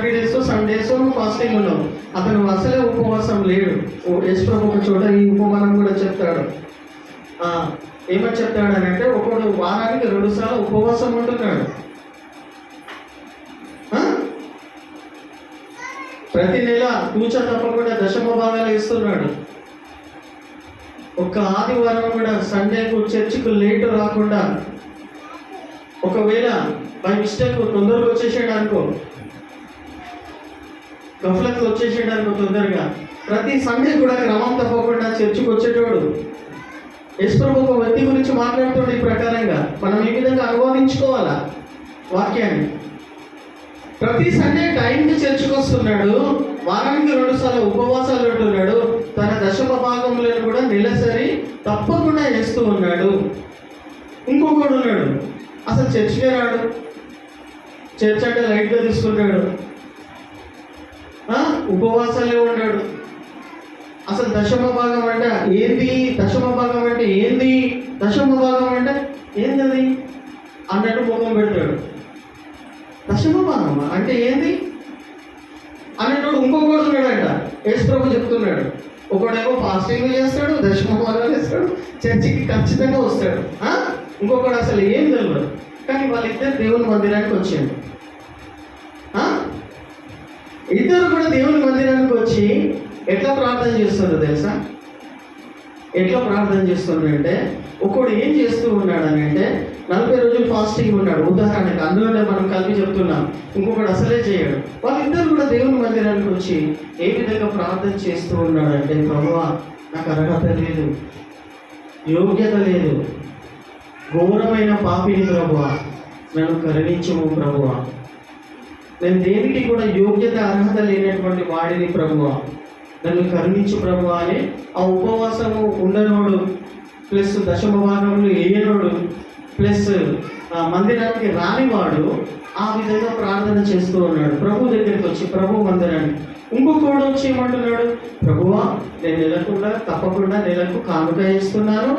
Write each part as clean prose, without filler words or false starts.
30 days Sundays fasting ఉన్నావు. అతను అసలే ఉపవాసం లేడు. యేసు ప్రభు ఒక చోట ఈ ఉపమానం కూడా చెప్తాడు. ఏమని చెప్తాడు అని అంటే, ఒకడు వారానికి 2 సార్లు ఉపవాసం ఉంటున్నాడు. ప్రతి నెల తూచ తప్పకుండా 10వ భాగాలు ఇస్తున్నాడు. ఒక్క ఆదివారం కూడా సండేకు చర్చికి లేట్ రాకుండా, ఒకవేళ బై మిస్టేక్ తొందరగా వచ్చేసాడు అనుకో, గఫలత్లు వచ్చేసాడు అనుకో తొందరగా, ప్రతి సండే కూడా క్రమం తప్పకుండా చర్చికి వచ్చేటోడు. యేసు ప్రభు ఒక వ్యక్తి గురించి మాట్లాడుతాడు ఈ ప్రకారంగా. మనం ఈ విధంగా అనుభవించుకోవాలా వాక్యాన్ని. ప్రతి సండే టైంకి చర్చికి వస్తున్నాడు, వారానికి 2 సార్లు ఉపవాసాలు ఉంటున్నాడు, తన 10వ భాగంలో కూడా నెలసరి తప్పకుండా చేస్తూ ఉన్నాడు. ఇంకొకడు ఉన్నాడు, అసలు చర్చికే రాడు, చర్చ్ అంటే లైట్గా తీసుకుంటాడు, ఉపవాసాలే ఉన్నాడు. అసలు 10వ భాగం అంటే ఏంది, 10వ భాగం అంటే ఏంది, 10వ భాగం అంటే ఏంది అన్నట్టు ముఖం పెడతాడు. 10వ భాగం అంటే ఏంది అనేటోడు ఇంకొకడు ఉన్నాడంట. యేసు ప్రభు చెప్తున్నాడు, ఒకడేమో ఫాస్టింగ్ చేస్తాడు, 10వ భాగాలు ఇస్తాడు, చర్చికి ఖచ్చితంగా వస్తాడు. ఇంకొకడు అసలు ఏం తెలియదు. కానీ వాళ్ళిద్దరు దేవుని మందిరానికి వచ్చాడు. ఇద్దరు కూడా దేవుని మందిరానికి వచ్చి ఎట్లా ప్రార్థన చేస్తున్నారు తెలుసా? ఎట్లా ప్రార్థన చేస్తున్నాడంటే, ఒకడు ఏం చేస్తూ ఉన్నాడు అని అంటే 40 రోజులు ఫాస్టింగ్ ఉన్నాడు ఉదాహరణకి, అందులోనే మనం కలిపి చెప్తున్నాం. ఇంకొకడు అసలే చేయడు. వాళ్ళిద్దరు కూడా దేవుని మందిరానికి వచ్చి ఏ విధంగా ప్రార్థన చేస్తూ ఉన్నాడంటే, ప్రభువా నాకు అర్హత లేదు, యోగ్యత లేదు, ఘోరమైన పాపిని ప్రభువా, నన్ను కరుణించుము ప్రభువా, నేను దేనికి కూడా యోగ్యత అర్హత లేనటువంటి వాడిని ప్రభువా, నన్ను కరుణించు ప్రభువా అని ఆ ఉపవాసము ఉండనోడు ప్లస్ 10వ భాగంలో వేయనోడు ప్లస్ మందిరానికి రానివాడు ఆ విధంగా ప్రార్థన చేస్తూ ఉన్నాడు ప్రభు దగ్గరికి వచ్చి, ప్రభు మందిరానికి. ఇంకొకడు వచ్చి ఏమంటున్నాడు, ప్రభువా నేను తప్పకుండా నెలకు కానుక ఇస్తున్నాను,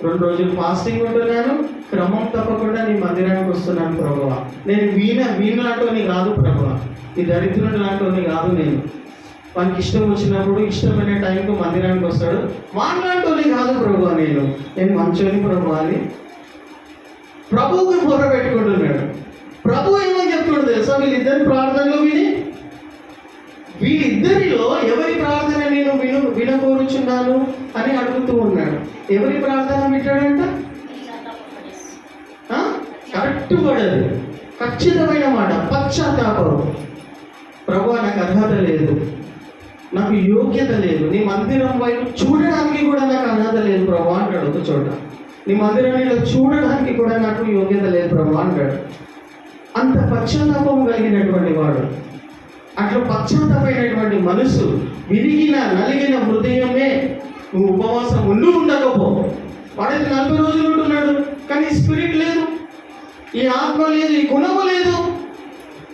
2 రోజులు ఫాస్టింగ్ ఉంటున్నాను, క్రమం తప్పకుండా నీ మందిరానికి వస్తున్నాను ప్రభువా, నేను వీణ లాంటివని కాదు ప్రభువా, ఈ దరిద్రుని లాంటివని కాదు, నేను వానికి ఇష్టం వచ్చినప్పుడు ఇష్టమైన టైంకు మందిరానికి వస్తాడు, వాడిలాంటివని కాదు ప్రభువా, నేను మంచోని ప్రభువా అని ప్రభువుకి మొర పెట్టుకుంటున్నాడు. ప్రభు ఏమని చెప్తున్నాడు తెలుసా? వీళ్ళిద్దరి ప్రార్థనలు వీళ్ళిద్దరిలో ఎవరి ప్రార్థన నేను వినకోరుచున్నాను అని అడుగుతూ ఉన్నాడు. ఎవరి ప్రార్థన వింటాడంట? కరెక్ట్ పడదు, ఖచ్చితమైన మాట, పశ్చాత్తాపం. ప్రభువా నాకు అర్హత లేదు, నాకు యోగ్యత లేదు, నీ మందిరం వైపు చూడడానికి కూడా నాకు అర్హత లేదు ప్రభువా అంటాడు. ఒక చోట నీ మందిరంలో చూడడానికి కూడా నాకు యోగ్యత లేదు ప్రభువా అంటాడు. అంత పశ్చాత్తాపం కలిగినటువంటి వాడు, అట్లా పశ్చాత్తాపమైనటువంటి మనసు, విరిగిన నలిగిన హృదయమే నువ్వు ఉపవాసం ఉండకపో. వాడైతే 40 రోజులు ఉంటున్నాడు, కానీ స్పిరిట్ లేదు, ఈ ఆత్మ లేదు, ఈ గుణము లేదు.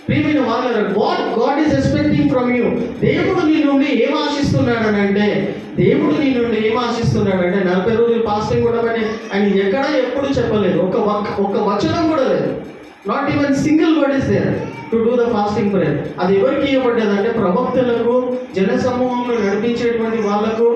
ప్రియమైన వాళ్ళ what God is expecting from you. దేవుడు నీ నుండి ఏం ఆశిస్తున్నాడనంటే, 40 రోజులు ఫాస్టింగ్ ఉండమని ఆయన ఎక్కడ ఎప్పుడు చెప్పలేదు. ఒక వచనం కూడా లేదు. Not even single word is there to do the fasting prayer. అది ఎవరికి ఇవ్వబడ్డదంటే ప్రవక్తలకు, జన సమూహంలో నడిపించేటువంటి వాళ్ళకు,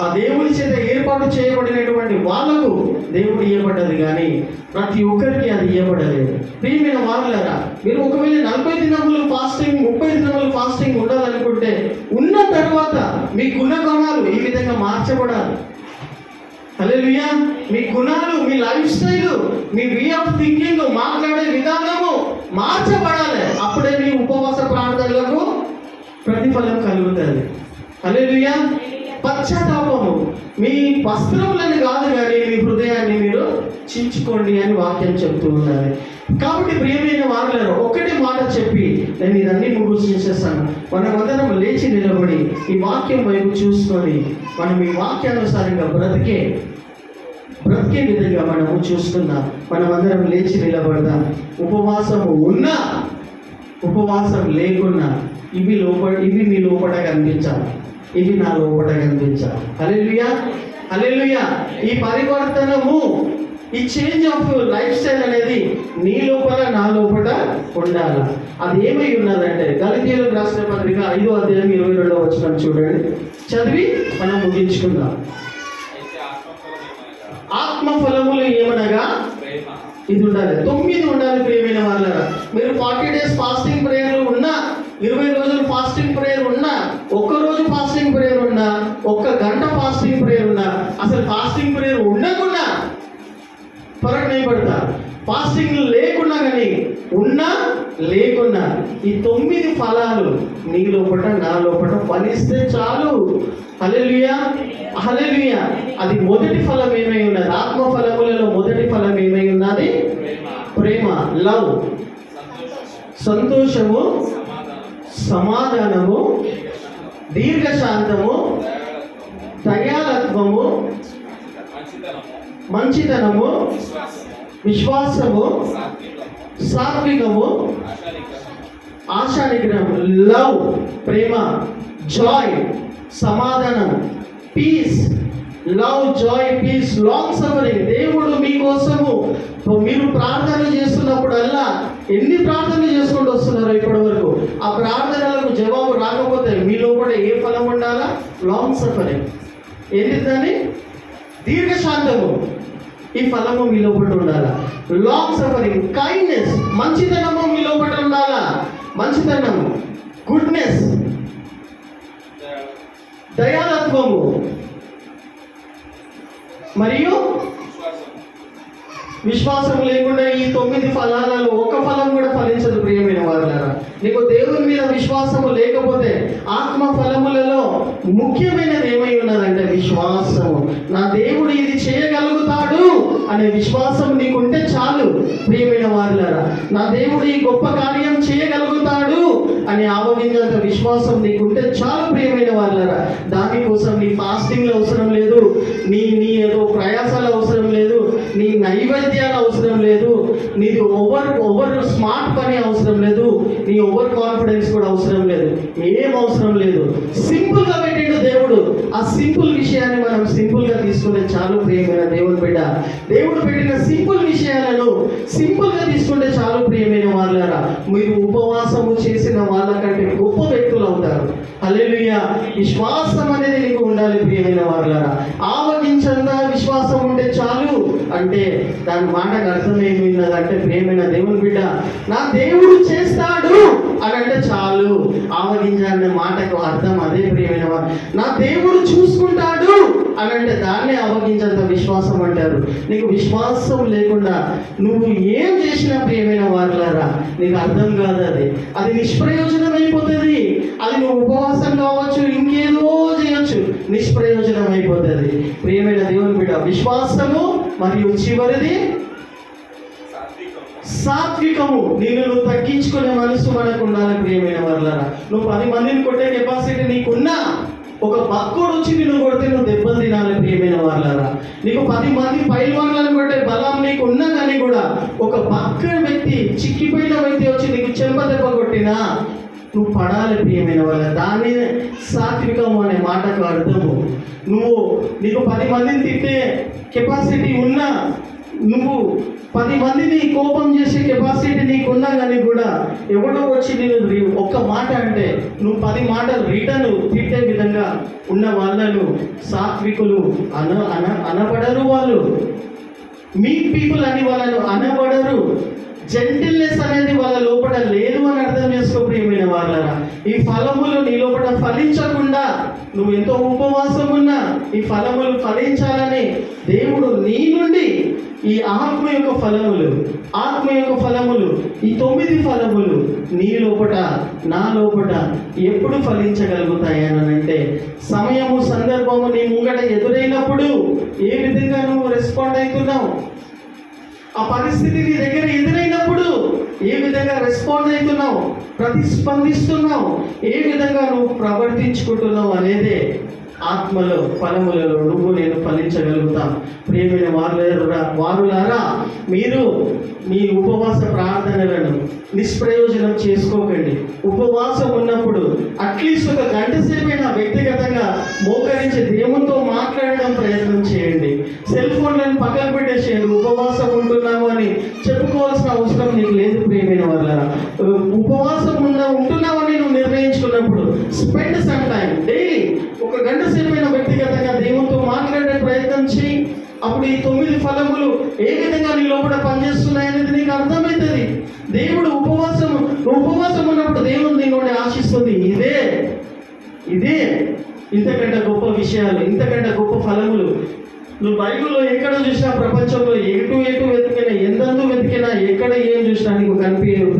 ఆ దేవుడి చేత ఏర్పాటు చేయబడినటువంటి వాళ్ళకు దేవుడు ఇవ్వబడ్డది, కానీ ప్రతి ఒక్కరికి అది ఇవ్వబడలేదు. ప్రియమైన వాళ్ళారా, మీరు ఒకవేళ 40 దినములు ఫాస్టింగ్ 30 దినములు ఫాస్టింగ్ ఉండాలనుకుంటే, ఉన్న తర్వాత మీ గుణగణాలు ఈ విధంగా మార్చబడాలి. హల్లెలూయా. మీ గుణాలు, మీ లైఫ్ స్టైల్, మీ వే ఆఫ్ థింకింగ్, మాట్లాడే విధానము మార్చబడాలి. అప్పుడే మీ ఉపవాస ప్రార్థనలకు ప్రతిఫలం కలుగుతుంది. హల్లెలూయా. పశ్చాత్తాపము, మీ వస్త్రములని కాదు కానీ మీ హృదయాన్ని మీరు చించుకోండి అని వాక్యం చెప్తూ ఉండాలి. కాబట్టి ప్రియమైన వారులారా, ఒకటే మాట చెప్పి నేను ఇదన్నీ ముగించేస్తాను. మనమందరం లేచి నిలబడి ఈ వాక్యం వైపు చూసుకొని మనం ఈ వాక్యానుసారంగా బ్రతికే విధంగా మనము చూస్తున్నాం. మనమందరం లేచి నిలబడదాం. ఉపవాసము ఉన్నా, ఉపవాసం లేకున్నా ఇవి మీ లోపల కనిపించాలి, ఇవి నా లోపల కనిపించాలి. హల్లెలూయా, హల్లెలూయా. ఈ పరివర్తనము, ఈ చేంజ్ ఆఫ్ లైఫ్ స్టైల్ అనేది నీ లోపల నా లోపల ఉండాలి. అది ఏమై ఉన్నదంటే గలతీయులకు రాసిన పత్రిక 5వ అధ్యాయం 22వ వచనం చూడండి, చదివి మనం ముగించుకుందాం. ఆత్మ ఫలములు ఏమనగా ఇది ఉండాలి, 9 ఉండాలి ప్రియమైన వాళ్ళరా. మీరు 40 days ఫాస్టింగ్ ప్రేయర్లు ఉన్నా, 20 రోజులు ఫాస్టింగ్ ప్రేయర్ ఉన్నా, ఒక్కరోజు ఫాస్టింగ్ ప్రేయర్ ఉన్నా, 1 గంట ఫాస్టింగ్ ప్రేయర్ ఉన్నా, అసలు ఫాస్టింగ్ ప్రేయర్ ఉండకుండా ఫరక్ नहीं पड़ता. ఫాస్టింగ్ లేకున్నా కానీ ఉన్నా లేకున్నా ఈ 9 ఫలాలు నీ లోపట నా లోపట ఫలిస్తే చాలు. హల్లెలూయా, హల్లెలూయా. అది మొదటి ఫలం ఏమై ఉన్నది? ఆత్మ ఫలములలో మొదటి ఫలం ఏమై ఉన్నది? ప్రేమ, లవ్, సంతోషము, సమాధానము, దీర్ఘశాంతము, దయాళత్వము, మంచితనము, విశ్వాసము, సాత్వికము, ఆశానిగ్రహము. లవ్, ప్రేమ, జాయ్, సమాధానం, peace. Love, joy, peace, long suffering. దేవుడు మీకోసము మీరు ప్రార్థన చేస్తున్నప్పుడల్లా ఎన్ని ప్రార్థనలు చేసుకుంటూ వస్తున్నారో ఇప్పటి వరకు, ఆ ప్రార్థనలకు జవాబు రాకపోతే మీ లోపల ఏ ఫలం ఉండాలా? Long suffering. ఏంటి దాన్ని? దీర్ఘశాంతము. ఈ ఫలము మీ లోపల ఉండాలా? Long suffering. కైండ్నెస్, మంచితనము మీ లోపల ఉండాలా? మంచితనము, గుడ్నెస్, దయాళత్వము మరియు విశ్వాసం లేకుండా ఈ 9 ఫలాలలో ఒక ఫలం కూడా ఫలించదు ప్రియమైన వారులారా. నీకు దేవుని మీద విశ్వాసము లేకపోతే ఆత్మ ఫలములలో ముఖ్యమైనది ఏమై ఉన్నదంటే విశ్వాసము. నా దేవుడు ఇది చేయగలుగుతాడు అనే విశ్వాసం నీకుంటే చాలు ప్రియమైన వారులారా. నా దేవుడు ఈ గొప్ప కార్యం చేయగలుగుతాడు అని ఆవగించేంత విశ్వాసం నీకుంటే చాలు ప్రియమైన వారులారా. దానికోసం నీ ఫాస్టింగ్లు అవసరం లేదు, నీ ఏదో ప్రయాసాలు అవసరం లేదు, నీ నైవేద్యాలు అవసరం లేదు, నీది ఓవర్ స్మార్ట్ పని అవసరం లేదు, నీ ఓవర్ కాన్ఫిడెన్స్ కూడా అవసరం లేదు, ఏం అవసరం లేదు. సింపుల్ గా పెట్టిండు దేవుడు. ఆ సింపుల్ విషయాన్ని మనం సింపుల్ గా తీసుకుంటే చాలు ప్రియమైన దేవుని బిడ్డ. దేవుడు పెట్టిన సింపుల్ విషయాలను సింపుల్ గా తీసుకుంటే చాలు ప్రియమైన వాళ్ళారా. మీరు ఉపవాసము చేసిన వాళ్ళకంటే గొప్ప వ్యక్తులు అవుతారు. హల్లెలూయా. విశ్వాసం అనేది నీకు ఉండాలి ప్రియమైన వాళ్ళారా. ఆవగించంగా విశ్వాసం ఉంటే చాలు అంటే దాని మాటకు అర్థం ఏమైందంటే ప్రియమైన దేవుని బిడ్డ, నా దేవుడు చేస్తాడు అని అంటే చాలు. ఆవగించాలనే మాటకు అర్థం అదే ప్రియమైన వారు. నా దేవుడు చూసుకుంటాడు అని అంటే దాన్నే ఆవగించేంత విశ్వాసం అంటారు. నీకు విశ్వాసం లేకుండా నువ్వు ఏం చేసినా ప్రియమైన వారులారా నీకు అర్థం కాదు. అది నిష్ప్రయోజనం అయిపోతుంది. అది నువ్వు ఉపవాసం కావచ్చు, ఇంకేదో చేయొచ్చు, నిష్ప్రయోజనం అయిపోతుంది ప్రియమైన దేవుని బిడ్డ. విశ్వాసము మరియు చివరిది సాత్వికము. నువ్వు తగ్గించుకునే మనసు మనకు ఉండాలి ప్రియమైన వారులారా. నువ్వు 10 మందిని కొట్టే కెపాసిటీ నీకున్నా ఒక బక్కోడు వచ్చి నిన్ను కొడితే నువ్వు దెబ్బలు తినాలి ప్రియమైన వారులారా. నీకు 10 మంది పైల్వాన్లను కొట్టే బలం నీకు ఉన్నా కానీ కూడా ఒక బక్క వ్యక్తి, చిక్కిపోయిన వ్యక్తి వచ్చి నీకు చెంప దెబ్బ కొట్టినా నువ్వు పడాలి ప్రియమైన వాళ్ళ. దాన్ని సాత్వికము అనే మాటకు అర్థము. నీకు 10 మందిని తిట్టే కెపాసిటీ ఉన్నా, నువ్వు 10 మందిని కోపం చేసే కెపాసిటీ నీకున్నా కానీ కూడా ఎవడో వచ్చి నేను ఒక్క మాట అంటే నువ్వు 10 మాటలు రిటర్న్ తిట్టే విధంగా ఉన్న వాళ్ళను సాత్వికులు అనబడరు. వాళ్ళు మీక్ పీపుల్ అని వాళ్ళను అనబడరు. జెంటిల్నెస్ అనేది వాళ్ళ లోపల లేదు అని అర్థం చేసుకో ప్రియమైన వాళ్ళరా. ఈ ఫలములు నీ లోపల ఫలించకుండా నువ్వు ఎంతో ఉపవాసం ఉన్నా ఈ ఫలములు ఫలించాలని దేవుడు నీ నుండి ఈ ఆత్మ యొక్క ఫలములు ఈ 9 ఫలములు నీ లోపట నా లోపట ఎప్పుడు ఫలించగలుగుతాయి అని అంటే సమయము సందర్భము నీ ముంగట ఎదురైనప్పుడు ఏ విధంగా నువ్వు రెస్పాండ్ అవుతున్నావు, ఆ పరిస్థితి నీ దగ్గర ఎదురైనప్పుడు ఏ విధంగా రెస్పాండ్ అవుతున్నావు, ప్రతిస్పందిస్తున్నావు, ఏ విధంగా నువ్వు ప్రవర్తించుకుంటున్నావు అనేదే ఆత్మలో ఫలములలో నువ్వు నేను ఫలించగలుగుతాం. ప్రియమైన వారులారా, మీరు మీ ఉపవాస ప్రార్థనలను నిష్ప్రయోజనం చేసుకోకండి. ఉపవాసం ఉన్నప్పుడు అట్లీస్ట్ 1 గంట సేపైనా వ్యక్తిగతంగా మోకరించి దేవునితో మాట్లాడడం ప్రయత్నం చేయండి. సెల్ ఫోన్లను పక్కన పెట్టేసేయండి. ఉపవాసం ఉంటున్నాము అని చెప్పుకోవాల్సిన అవసరం నీకు లేదు ప్రియమైన వాళ్ళ. ఉపవాసం స్పెండ్ సమ్ టైం డైలీ. ఒక గంట సేపు అయినా వ్యక్తిగతంగా దేవునితో మాట్లాడే ప్రయత్నం చేయి. అప్పుడు ఈ 9 ఫలములు ఏ విధంగా నీ లోపల పనిచేస్తున్నాయనేది నీకు అర్థమవుతుంది. దేవుడు ఉపవాసం ఉన్నప్పుడు దేవుడు నీ నుండి ఆశిస్తుంది ఇదే ఇంతకంటే గొప్ప విషయాలు, ఇంతకంటే గొప్ప ఫలములు నువ్వు బైబిల్లో ఎక్కడ చూసినా, ప్రపంచంలో ఎటు వెతికినా, ఎంతందు వెతికినా, ఎక్కడ ఏం చూసినా నీకు కనిపించదు.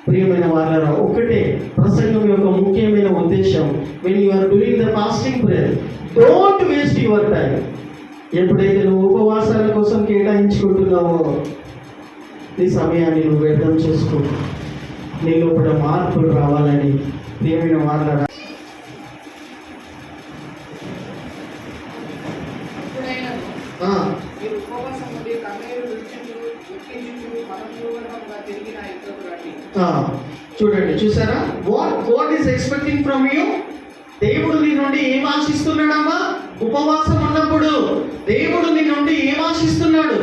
ప్రియమైన వాళ్ళరా, ఒకటే ప్రసంగం యొక్క ముఖ్యమైన ఉద్దేశం, when you are doing the fasting prayer, don't waste your time. ఎప్పుడైతే నువ్వు ఉపవాసాల కోసం కేటాయించుకుంటున్నావో నీ సమయాన్ని నువ్వు వ్యర్థం చేసుకో. నీ లోపల మార్పులు రావాలని ప్రియమైన వాళ్ళరా, చూడండి, చూసారా? What is expecting from you? దేవుడు నీ నుండి ఏం ఆశిస్తున్నాడమ్మా? ఉపవాసం ఉన్నప్పుడు దేవుడు నీ నుండి ఏం ఆశిస్తున్నాడు?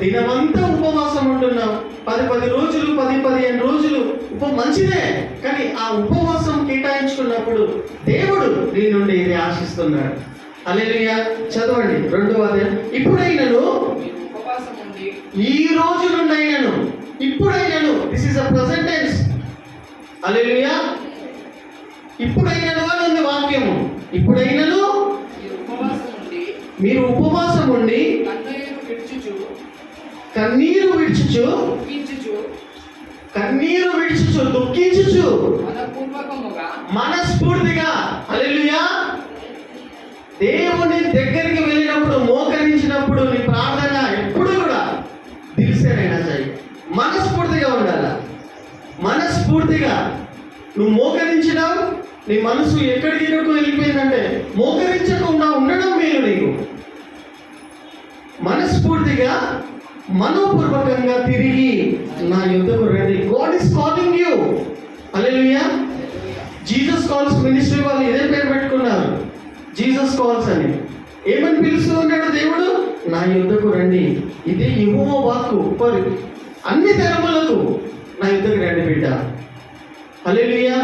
దినమంతా ఉపవాసం ఉంటున్నావు, 10 రోజులు 15 రోజులు మంచిదే, కానీ ఆ ఉపవాసం కేటాయించుకున్నప్పుడు దేవుడు నీ నుండి ఇది ఆశిస్తున్నాడు. హల్లెలూయా. చదవండి 2వ అధ్యాయం. ఇప్పుడైనను, ఈ రోజు నుండి అయినను, ఇప్పుడైనను, this is a present tense. Hallelujah. ఇప్పుడైనను అని ఉంది వాక్యము. ఇప్పుడైనను మీరు ఉపవాసం ఉండి కన్నీరు విడుచుచు దుఃఖించుచు మనస్ఫూర్తిగా, హల్లెలూయా, దేవుని దగ్గరికి వెళ్ళినప్పుడు మోకరించినప్పుడు నీ ప్రార్థన ఎప్పుడు కూడా దిల్సేనైనా సరే మనస్ఫూర్తిగా ఉండాలి. మనస్ఫూర్తిగా నువ్వు మోకరించినావు, నీ మనసు ఎక్కడికి వెళ్ళిపోయిందంటే మోకరించకుండా ఉండడం మేలు. నీకు మనస్ఫూర్తిగా మనోపూర్వకంగా తిరిగి నా యుద్ధకు రండి. God is calling you. Hallelujah. Jesus calls ministry వాళ్ళు ఇదే పేరు పెట్టుకున్నారు, జీసస్ కాల్స్ అని. ఏమని పిలుస్తూ ఉన్నాడు దేవుడు? నా యుద్ధకు రండి. ఇది యెహోవా వాక్కు. అన్ని తరములకు నా యుద్ధకు రండి బిడ్డ. హల్లెలూయా.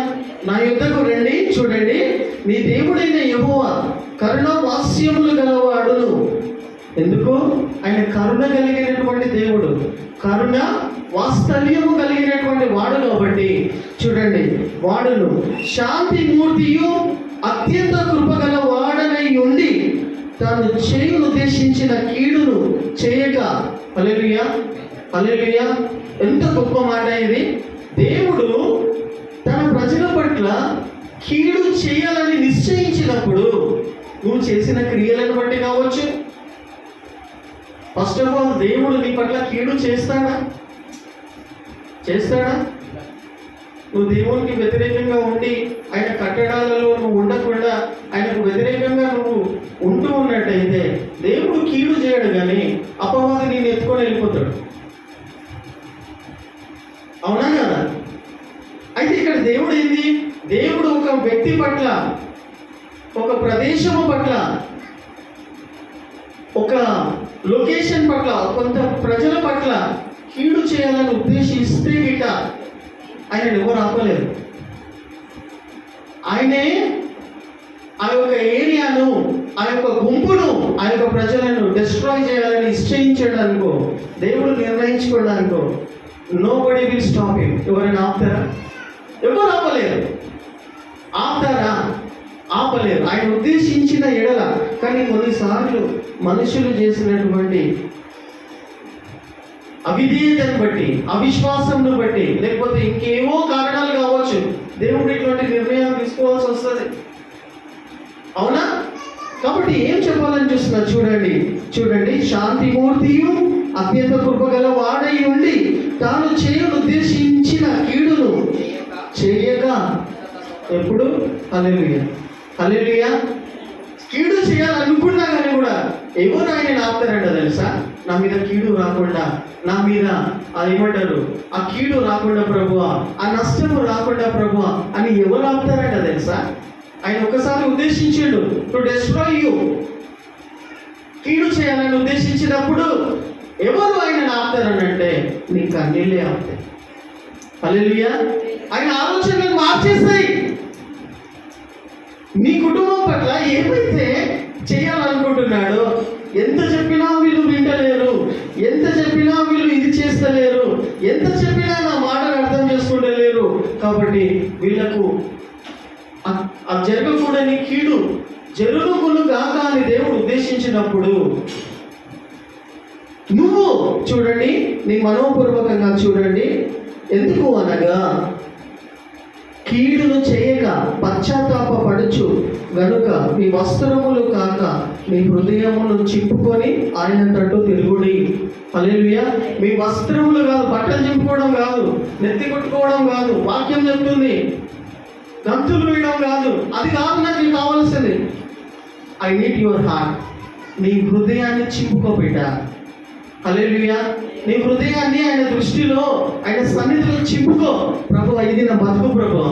నా యుద్ధకు రండి. చూడండి, నీ దేవుడైన యెహోవా కరుణ వాత్సల్యములు గలవాడును. ఎందుకు? ఆయన కరుణ కలిగినటువంటి దేవుడు, కరుణ వాత్సల్యము కలిగినటువంటి వాడు కాబట్టి చూడండి, వాడును శాంతి మూర్తియు అత్యంత కృపగల వాడనై ఉండి తాను చేయను ఉద్దేశించిన కీడును చేయక. హల్లెలూయా. హల్లెలూయా. ఎంత గొప్ప మాట ఇది! దేవుడు తన ప్రజల పట్ల కీడు చేయాలని నిశ్చయించినప్పుడు నువ్వు చేసిన క్రియలను బట్టి కావచ్చు. ఫస్ట్ ఆఫ్ ఆల్, దేవుడు నీ పట్ల కీడు చేస్తాడా? నువ్వు దేవునికి వ్యతిరేకంగా ఉండి ఆయన కట్టడాలలో నువ్వు ఉండకుండా ఆయనకు వ్యతిరేకంగా నువ్వు ఉంటూ ఉన్నట్టయితే దేవుడు కీడు చేయడు, కానీ అపవాది నేను ఎత్తుకొని వెళ్ళిపోతాడు. అవునా కదా? అయితే ఇక్కడ దేవుడు ఏంది? దేవుడు ఒక వ్యక్తి పట్ల, ఒక ప్రదేశము పట్ల, ఒక లొకేషన్ పట్ల, కొంత ప్రజల పట్ల కీడు చేయాలని ఉద్దేశిస్తే గిట్ట ఆయన ఎవరు ఆపలేరు. ఆయనే ఆ యొక్క ఏరియాను, ఆ యొక్క గుంపును, ఆ యొక్క ప్రజలను డిస్ట్రాయ్ చేయాలని నిశ్చయించడానికో, దేవుడు నిర్ణయించుకోవడానికో నోబడీ విల్ స్టాప్ హిమ్. ఎవరైనా ఆపుతారా? ఎవరు ఆపలేరు. ఆపలేరు ఆయన ఉద్దేశించిన ఎడల. కానీ కొన్నిసార్లు మనుషులు చేసినటువంటి అవిధేయతను బట్టి, అవిశ్వాసంను బట్టి, లేకపోతే ఇంకేవో కారణాలు కావచ్చు, దేవుడు ఇటువంటి నిర్ణయాలు తీసుకోవాల్సి వస్తుంది. అవునా? కాబట్టి ఏం చెప్పాలని చూస్తున్నా చూడండి, శాంతిమూర్తియు అత్యంత కృపగల వాడై ఉండి తాను చేయను ఉద్దేశించిన కీడును చేయక. ఎప్పుడు? హల్లెలూయా. హల్లెలూయా. కీడు చేయాలనుకున్నా కానీ కూడా ఎవరు ఆయన ఆపుతారంట తెలుసా? నా మీద కీడు రాకుండా, నా మీద ఏమంటారు, ఆ కీడు రాకుండా ప్రభువా, ఆ నష్టము రాకుండా ప్రభువా అని ఎవరు ఆపుతారంట తెలుసా? ఆయన ఒకసారి ఉద్దేశించాడు టు డిస్ట్రాయ్ యూ. కీడు చేయాలని ఉద్దేశించినప్పుడు ఎవరు ఆయన ఆపుతారనంటే నీ కన్నీళ్ళే ఆపుతాయి. హల్లెలూయా. ఆయన ఆలోచనలను మార్చేసాయి. నీ కుటుంబం పట్ల ఏమైతే చేయాలనుకుంటున్నాడో, ఎంత చెప్పినా వీళ్ళు వింటలేరు, ఎంత చెప్పినా వీళ్ళు ఇది చేస్తలేరు, ఎంత చెప్పినా నా మాటను అర్థం చేసుకుంటలేరు, కాబట్టి వీళ్ళకు ఆ జరగకూడని కీడు జరుగును కాక అని దేవుడు ఉద్దేశించినప్పుడు నువ్వు చూడండి, నీ మనోపూర్వకంగా చూడండి, ఎందుకు అనగా కీడును చేయక పశ్చాత్తాపపడుచు గనుక మీ వస్త్రములు కాక మీ హృదయమును చింపుకొని ఆయన తట్టు తిరుగుడి. హల్లెలూయా. మీ వస్త్రములు కాదు, బట్టలు చింపుకోవడం కాదు, నెత్తి కొట్టుకోవడం కాదు, వాక్యం చెప్తుంది, గంతులు వేయడం కాదు, అది కాదు నాకు కావాల్సింది. I need your heart. నీ హృదయాన్ని చింపుకోబెట్టా. హల్లెలూయా. నీ హృదయాన్ని ఆయన దృష్టిలో, ఆయన సన్నిధిలో చింపుకో. ప్రభువా, ఇది నా బతుకు ప్రభువా,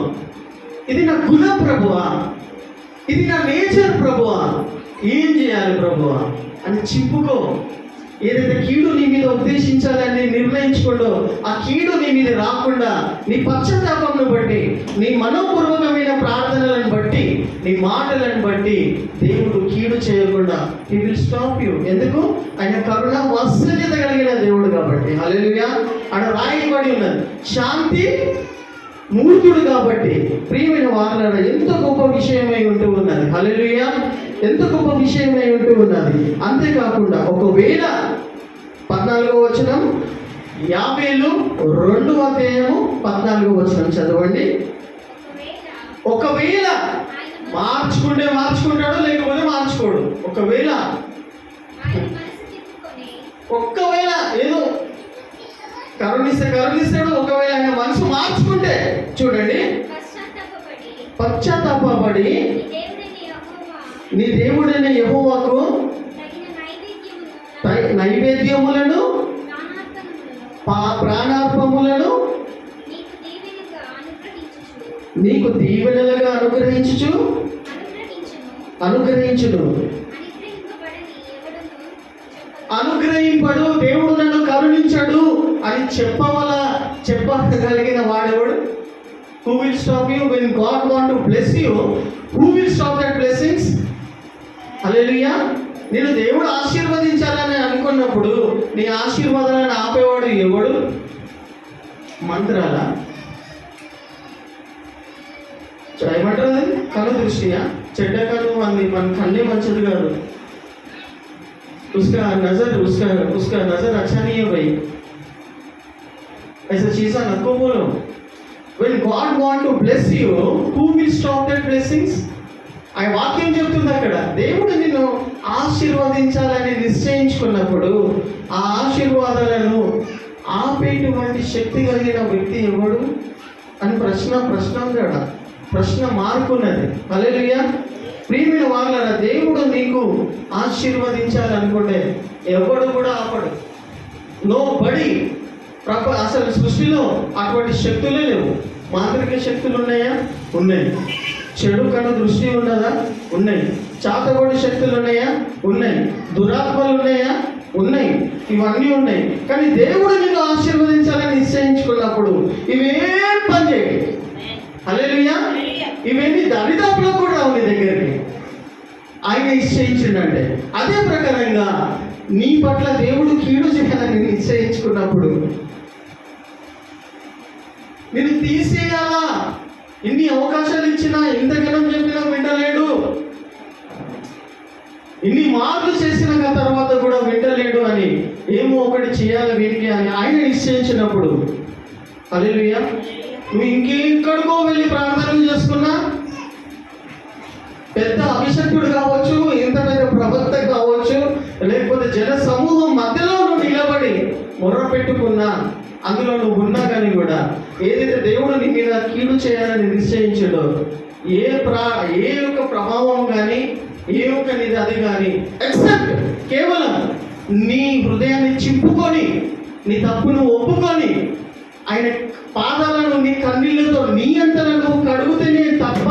ఇది నా గుణం ప్రభువా, ఇది నా నేచర్ ప్రభువా, ఏం చేయాలి ప్రభువా అని చింపుకో. ఏదైతే కీడు నీ మీద ఉద్దేశించాలని నిర్ణయించుకోండో, ఆ కీడు నీ మీద రాకుండా నీ పశ్చాత్తాపంను బట్టి, నీ మనోపూర్వకమైన ప్రార్థనలను బట్టి, నీ మాటలను బట్టి దేవుడు కీడు చేయకుండా హి విల్ స్టాప్ యూ. ఎందుకు? ఆయన కరుణ వాత్సల్యత కలిగిన దేవుడు కాబట్టి. హల్లెలూయా. అక్కడ రాయబడి ఉన్నది, శాంతి మూర్తుడు కాబట్టి. ప్రియమైన వారలారా, ఎంత గొప్ప విషయమై ఉంటూ ఉన్నది. హల్లెలూయా. ఎంత గొప్ప విషయమై ఉంటూ ఉన్నది. అంతేకాకుండా ఒకవేళ 14వ వచనం, యాబేలు 2వ అధ్యాయము 14వ వచనం చదవండి. ఒకవేళ మార్చుకుంటే మార్చుకుంటాడు, లేకపోతే మార్చుకోడు. ఒకవేళ ఏదో కరుణిస్తాడు. ఒకవేళ ఆయన మనసు మార్చుకుంటే, చూడండి, పశ్చాత్తాపపడి నీ దేవుడైన యెహోవాకు నైవేద్యములను ప్రాణార్పములను నీకు దీవెనలుగా అనుగ్రహించును. అనుగ్రహింపడు, దేవుడు నన్ను కరుణించడు అని చెప్పగలిగిన వాడెవడు? Who will stop you when God want to bless you? Who will stop that blessings? హల్లెలూయా. నేను దేవుడు ఆశీర్వదించాలని అనుకున్నప్పుడు నీ ఆశీర్వాదాలను ఆపేవాడు ఎవడు? మంత్రాల ఏమంటారు అది? కను దృష్టియా? చెడ్డ కను అంది, మన కన్నే మంచిది కాదు. उसका नजर अच्छा नहीं है भाई, ऐसा चीज़ा नको बोलो. When God want to bless you, who will stop that blessings? ఆ వాక్యం చెప్తుంది అక్కడ, దేవుడు నిన్ను ఆశీర్వదించాలని నిశ్చయించుకున్నప్పుడు ఆ ఆశీర్వాదాలను ఆపేటువంటి శక్తి కలిగిన వ్యక్తి ఎవడు అని ప్రశ్న మార్కున్నది. హల్లెలూయా. ప్రియమైన వారలారా, దేవుడు నీకు ఆశీర్వదించాలనుకుంటే ఎవడు కూడా ఆపడు. నో బడి. అసలు సృష్టిలో అటువంటి శక్తులే లేవు. మాంత్రిక శక్తులు ఉన్నాయా? ఉన్నాయి. చెడు కను దృష్టి ఉన్నదా? ఉన్నాయి. చాతబడి శక్తులు ఉన్నాయా? ఉన్నాయి. దురాత్మలు ఉన్నాయా? ఉన్నాయి. ఇవన్నీ ఉన్నాయి. కానీ దేవుడు నిన్ను ఆశీర్వదించాలని నిశ్చయించుకున్నప్పుడు ఇవేం పని చేయండి. హల్లెలూయా. ఇవన్నీ దరిదాపులో కూడా రావు నీ దగ్గరికి. ఆయన నిశ్చయించిందంటే అదే ప్రకారంగా నీ పట్ల దేవుడు కీడు చేయాలని నిశ్చయించుకున్నప్పుడు నేను తీసేయాలా? ఇన్ని అవకాశాలు ఇచ్చినా, ఇంతకనం చెప్పినా వింటలేడు, ఇన్ని మార్పులు చేసిన తర్వాత కూడా వింటలేడు అని ఏమో ఒకటి చేయాలి వీరికి అని ఆయన నిశ్చయించినప్పుడు, హల్లెలూయా, నువ్వు ఇంకెక్కడికో వెళ్ళి ప్రార్థనలు చేసుకున్నా, పెద్ద అభిషక్తుడు కావచ్చు, ఇంత పెద్ద ప్రవక్త కావచ్చు, లేకపోతే జన సమూహం మధ్యలో నువ్వు నిలబడి మొర్ర పెట్టుకున్నా, అందులో నువ్వు ఉన్నా కానీ కూడా ఏదైతే దేవుడు నీ మీద కీడు చేయాలని నిశ్చయించాడో ఏ యొక్క ప్రభావం కానీ, ఏ ఒక్క నీది అది కానీ, ఎక్సెప్ట్ కేవలం నీ హృదయాన్ని చింపుకొని, నీ తప్పును ఒప్పుకొని, ఆయన పాదాలను నీ కన్నీళ్లతో నీ అంతలో నువ్వు కడుగుతేనే తప్ప,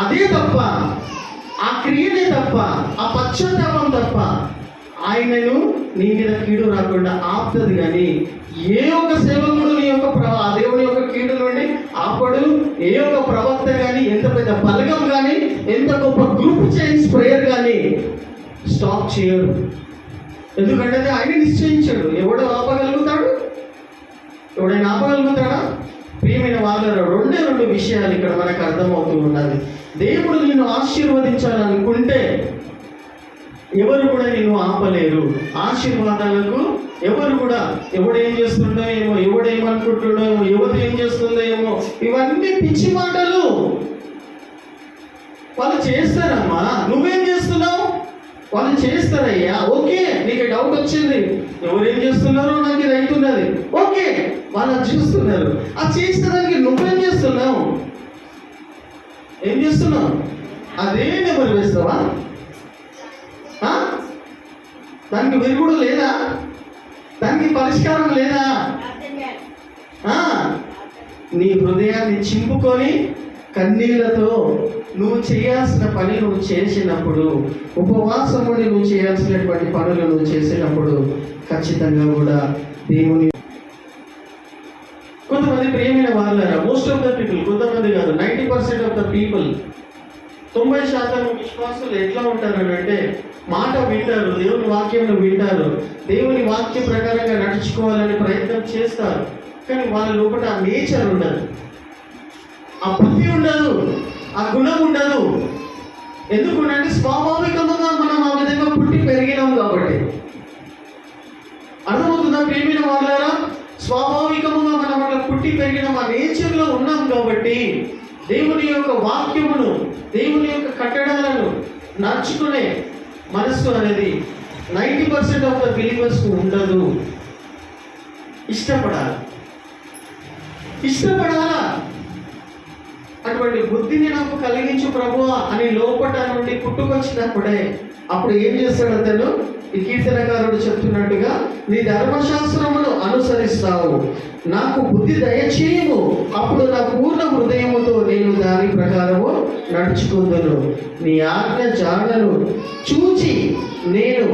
అదే తప్ప, ఆ క్రియనే తప్ప, ఆ పశ్చాత్తాపం తప్ప ఆయనను నీ మీద కీడు రాకుండా ఆపుతుంది. కానీ ఏ ఒక్క సేవకుడు నీ ఆ దేవుని యొక్క కీడు నుండి ఆపడు. ఏ యొక్క ప్రవక్త కానీ, ఎంత పెద్ద బలగం కానీ, ఎంత గొప్ప గ్రూప్ చేంజ్ ప్రేయర్ కానీ స్టాప్ చేయరు. ఎందుకంటే అది ఆయన నిశ్చయించాడు. ఎవడు ఆపగలుగుతాడు? ఎవడైనా ఆపగలుగుతాడా? ప్రియమైన వాళ్ళ రెండు విషయాలు ఇక్కడ మనకు అర్థమవుతూ ఉన్నది. దేవుడు నిన్ను ఆశీర్వదించాలనుకుంటే ఎవరు కూడా నిన్ను ఆపలేరు. ఆశీర్వాదాలకు ఎవరు కూడా, ఎవడేం చేస్తుండో ఏమో, ఎవడేమనుకుంటుండో ఏమో, యువత ఏం చేస్తుందో ఏమో, ఇవన్నీ పిచ్చి మాటలు. వాళ్ళు చేస్తారమ్మా, నువ్వేం చేస్తున్నావు? వాళ్ళు చేస్తారయ్యా, ఓకే, నీకు డౌట్ వచ్చింది, ఎవరేం చేస్తున్నారో నాకు ఇది అవుతున్నది, ఓకే, వాళ్ళు చూస్తున్నారు. అది చేసేదానికి నువ్వేం చేస్తున్నావు? ఏం చేస్తున్నావు? అదే నెంబర్ వేస్తావా? దానికి విరుగుడు లేదా? దానికి పరిష్కారం లేదా? నీ హృదయాన్ని చింపుకొని కన్నీళ్లతో నువ్వు చేయాల్సిన పని నువ్వు చేసినప్పుడు, ఉపవాసముని నువ్వు చేయాల్సినటువంటి పనులు నువ్వు చేసినప్పుడు ఖచ్చితంగా కూడా దేవుని కొంతమంది ప్రియమైన వాళ్ళారా, మోస్ట్ ఆఫ్ ద పీపుల్, కొంతమంది కాదు, 90% ఆఫ్ ద పీపుల్, 90% విశ్వాసులు ఎట్లా ఉంటారని అంటే మాట వింటారు, దేవుని వాక్యం వింటారు, దేవుని వాక్యం ప్రకారంగా నడుచుకోవాలని ప్రయత్నం చేస్తారు. కానీ వాళ్ళ లోపల ఆ నేచర్ ఉండదు, ఆ బుద్ధి ఉండదు, ఆ గుణం ఉండదు. ఎందుకంటే స్వాభావికంగా మనం ఆ విధంగా పుట్టి పెరిగినాం కాబట్టి. అర్థమవుతుందా ప్రియమైన వాళ్ళారా? స్వాభావికంగా మనం అట్లా పుట్టి పెరిగినాం, ఆ నేచర్లో ఉన్నాం కాబట్టి దేవుని యొక్క వాక్యమును, దేవుని యొక్క కట్టడాలను నడుచుకునే మనస్సు అనేది 90% ఆఫ్ ద బిలీవర్స్కు ఉండదు. ఇష్టపడాలా అటువంటి బుద్ధిని నాకు కలిగించు ప్రభువా అని లోపట నుండి పుట్టుకొచ్చినప్పుడే అప్పుడు ఏం చేస్తాడు అతను? ఈ కీర్తనకారుడు చెప్తున్నట్టుగా, నీ ధర్మశాస్త్రమును అనుసరిస్తావు, నాకు బుద్ధి దయచేయము, అప్పుడు నా పూర్ణ హృదయముతో నేను దాని ప్రకారము నడుచుకుందును. నీ ఆజ్ఞ జాడను చూచి నేను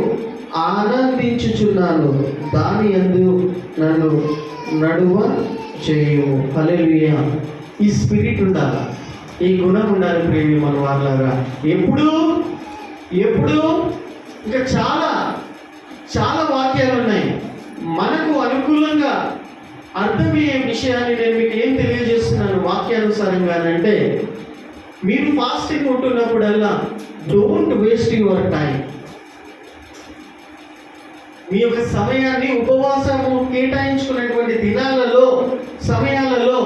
ఆనందించుచున్నాను, దాని యందు నన్ను నడువ చేయు. హల్లెలూయా. ఈ స్పిరిట్ ఉండాలి, ఈ గుణం ఉండాలి ప్రేమి మన వాళ్ళగా. ఎప్పుడు ఇంకా చాలా వాక్యాలు ఉన్నాయి మనకు అనుకూలంగా అర్థమయ్యే విషయాన్ని నేను మీకు ఏం తెలియజేస్తున్నాను వాక్యానుసారంగానంటే, మీరు ఫాస్టింగ్ ఉంటున్నప్పుడల్లా డోంట్ వేస్ట్ యువర్ టైం. మీ యొక్క సమయాన్ని, ఉపవాసము కేటాయించుకున్నటువంటి దినాలలో, సమయాలలో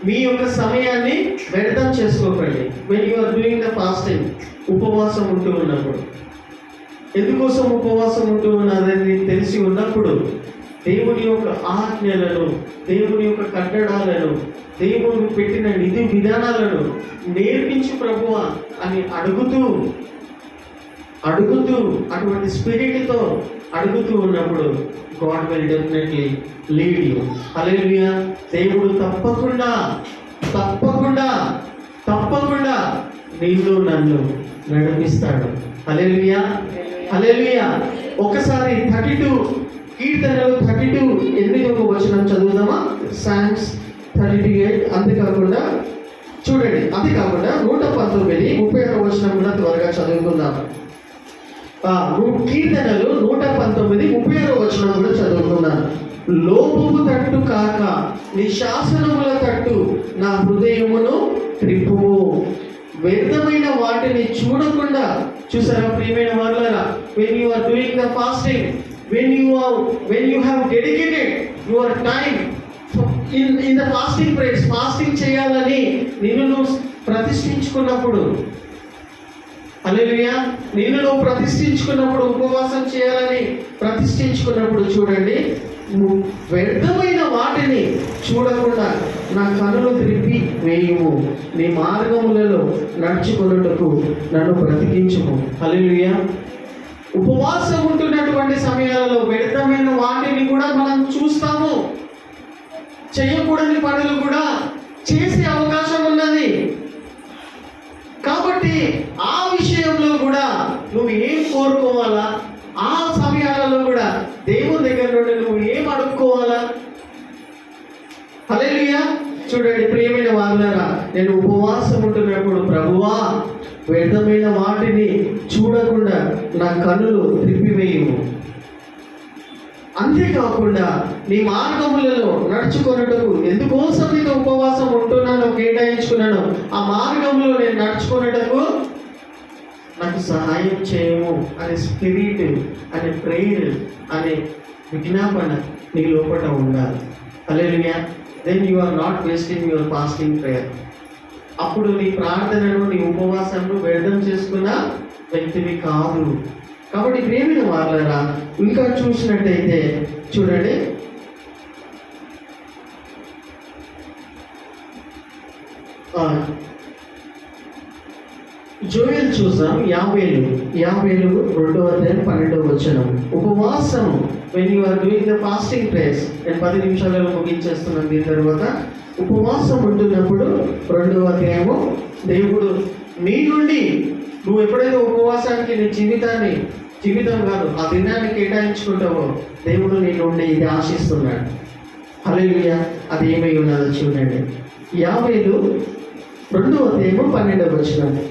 మీ యొక్క సమయాన్ని వ్యర్థం చేసుకోకండి. When you are doing the fasting, ఉపవాసం ఉంటూ ఉన్నప్పుడు. ఎందుకోసం ఉపవాసం ఉంటూ ఉన్నదని తెలిసి ఉన్నప్పుడు దేవుని యొక్క ఆజ్ఞలను, దేవుని యొక్క కట్టడాలను, దేవుడు పెట్టిన విధి విధానాలను నేర్పించు ప్రభువా అని అడుగుతూ అటువంటి స్పిరిట్తో అడుగుతూ ఉన్నప్పుడు God will definitely lead you. Hallelujah. దేవుడు తప్పకుండా నీళ్ళు నన్ను నడిపిస్తాడు. హల్లెలూయా. ఒకసారి 32 కీర్తనలు 32 వచనం చదువుదామా? సాంగ్స్ 38. అంతేకాకుండా 119 వచనం కూడా త్వరగా చదువుకుందాం. కీర్తనలు 119 వచనం కూడా చదువుకున్నాను. లోపము తట్టు కాక నీ శాసనముల తట్టు నా హృదయమును త్రిప్పుము, వ్యర్థమైన వాటిని చూడకుండా. చూసారా ప్రియమైన వాళ్ళారా, when you are doing the fasting, when you have dedicated your time in the fasting praise, fasting చేయాలని నిన్ను నువ్వు ప్రతిష్ఠించుకున్నప్పుడు, హల్లెలూయా, నిన్ను నువ్వు ప్రతిష్ఠించుకున్నప్పుడు, ఉపవాసం చేయాలని ప్రతిష్ఠించుకున్నప్పుడు చూడండి, వ్యర్థమైన వాటిని చూడకుండా నా కనులు త్రిప్పి వేయుము, నీ మార్గములలో నడుచుకున్నట్టుకు నన్ను బ్రతికించుము. హల్లెలూయా. ఉపవాసం ఉంటున్నటువంటి సమయాలలో వ్యర్థమైన వాటిని కూడా మనం చూస్తాము, చేయకూడని పనులు కూడా చేసే అవకాశం ఉన్నది. కాబట్టి ఆ విషయంలో కూడా నువ్వు ఏం కోరుకోవాలా, ఆ సమయాలలో కూడా దేవుని దగ్గర నుండి నువ్వు ఏం అడుక్కోవాలా, చూడండి ప్రియమైన వాళ్ళారా, నేను ఉపవాసం ఉంటున్నప్పుడు ప్రభువా వ్యర్థమైన వాటిని చూడకుండా నా కన్నులు త్రిప్పివేయము. అంతేకాకుండా నీ మార్గములలో నడుచుకొనుటకు ఎందుకోసం నేను ఉపవాసం ఉంటున్నానో కేటాయించుకున్నాను, ఆ మార్గంలో నేను నడుచుకున్నటకు నాకు సహాయం చేయము అనే స్పిరిట్, అనే ప్రేయర్, అనే విజ్ఞాపన నీ లోపల ఉండాలి. Hallelujah. Then you are not wasting your fasting prayer. అప్పుడు నీ ప్రార్థనను, నీ ఉపవాసాన్ని వ్యర్థం చేసుకున్న వ్యక్తివి కాదు. కాబట్టి ప్రేమైన వాళ్ళరా, ఇంకా చూసినట్టయితే చూడండి, జోయల్ చూసాం 50:2-12 ఉపవాసం when you are doing the fasting prayers. నేను 10 నిమిషాలలో ముగించేస్తున్నాను. దీని తర్వాత ఉపవాసం ఉంటున్నప్పుడు 2వ అధ్యాయము, దేవుడు నీ నుండి నువ్వు ఎప్పుడైతే ఉపవాసానికి నీ జీవితం కాదు ఆ దినాన్ని కేటాయించుకుంటావో దేవుడు నీ నుండి ఇది ఆశిస్తున్నాడు. హల్లెలూయా. అది ఏమై ఉన్నదో చూడండి. 50:2-12.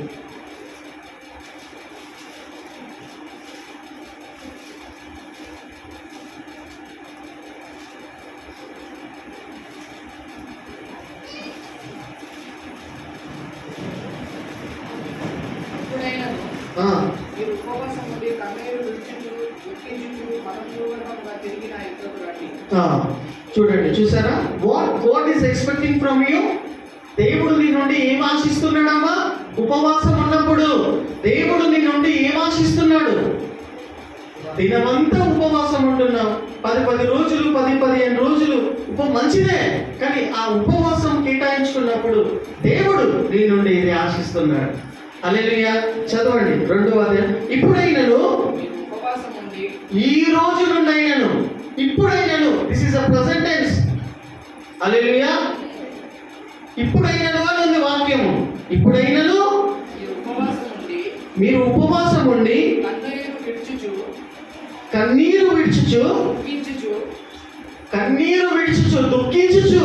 చూడండి, చూసారా? What is expecting from you? దేవుడు నీ నుండి ఏం ఆశిస్తున్నాడమ్మా? ఉపవాసం ఉన్నప్పుడు దేవుడు నీ నుండి ఏం ఆశిస్తున్నాడు? దినమంతా ఉపవాసం ఉంటున్నాం, 10 రోజులు 15 రోజులు మంచిదే, కానీ ఆ ఉపవాసం కేటాయించుకున్నప్పుడు దేవుడు నీ నుండి ఇది ఆశిస్తున్నాడు. హల్లెలూయా. చదవండి 2వ అధ్యాయం. ఇప్పుడైనను, ఈ రోజు నుండి అయినను, ఇప్పుడైనను, this is a present tense. Hallelujah. ఇప్పుడైనను అని ఉంది వాక్యము. ఇప్పుడైనను మీరు ఉపవాసం ఉండి కన్నీరు విడుచుచు దుఃఖించుచు